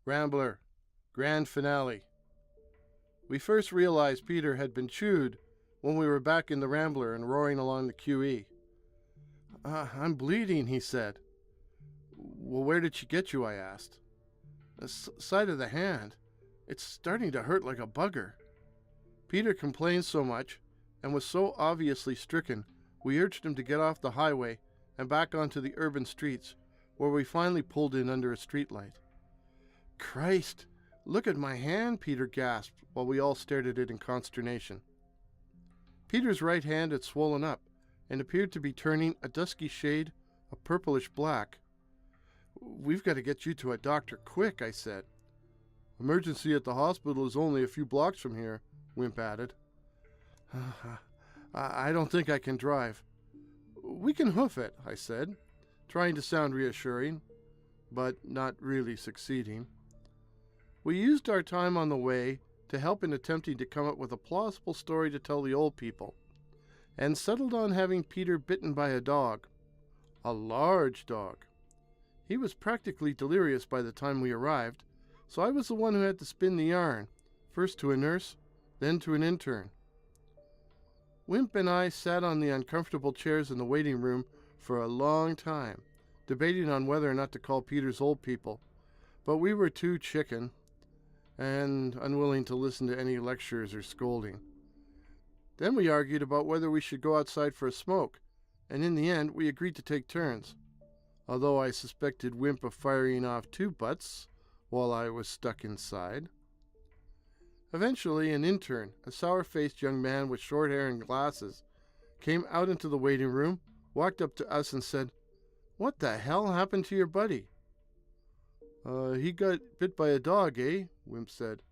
Rambler. Grand finale. We first realized Peter had been chewed when we were back in the Rambler and roaring along the QE. I'm bleeding, he said. Well, where did she get you, I asked. The side of the hand. It's starting to hurt like a bugger. Peter complained so much and was so obviously stricken, we urged him to get off the highway and back onto the urban streets, where we finally pulled in under a streetlight. Christ, look at my hand, Peter gasped, while we all stared at it in consternation. Peter's right hand had swollen up and appeared to be turning a dusky shade of purplish black. We've got to get you to a doctor quick, I said. Emergency at the hospital is only a few blocks from here, Wimp added. I don't think I can drive. We can hoof it, I said, trying to sound reassuring, but not really succeeding. We used our time on the way to help in attempting to come up with a plausible story to tell the old people, and settled on having Peter bitten by a dog. A large dog. He was practically delirious by the time we arrived, so I was the one who had to spin the yarn, first to a nurse, then to an intern. Wimp and I sat on the uncomfortable chairs in the waiting room for a long time, debating on whether or not to call Peter's old people, but we were too chicken and unwilling to listen to any lectures or scolding. Then we argued about whether we should go outside for a smoke, and in the end we agreed to take turns, although I suspected Wimp of firing off 2 butts while I was stuck inside. Eventually, an intern, a sour-faced young man with short hair and glasses, came out into the waiting room, walked up to us and said, "What the hell happened to your buddy?" He got bit by a dog, eh?" Wimp said.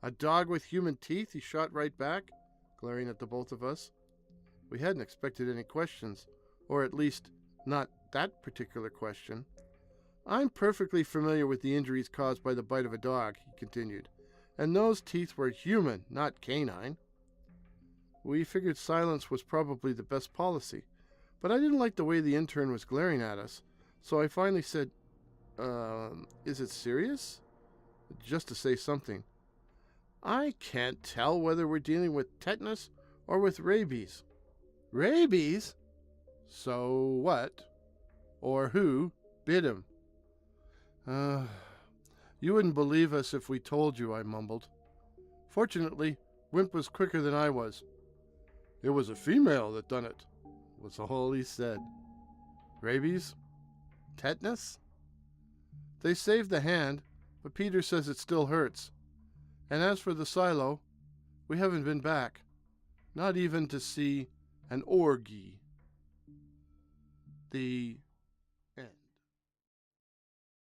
"A dog with human teeth?" he shot right back, glaring at the both of us. We hadn't expected any questions, or at least not that particular question. "I'm perfectly familiar with the injuries caused by the bite of a dog," he continued, "and those teeth were human, not canine." We figured silence was probably the best policy, but I didn't like the way the intern was glaring at us, so I finally said, is it serious?" Just to say something. "I can't tell whether we're dealing with tetanus or with rabies." "Rabies? So what? Or who bit him?" You wouldn't believe us if we told you," I mumbled. Fortunately, Wimp was quicker than I was. "It was a female that done it," was all he said. Rabies? Tetanus? They saved the hand, but Peter says it still hurts. And as for the silo, we haven't been back. Not even to see an orgy. The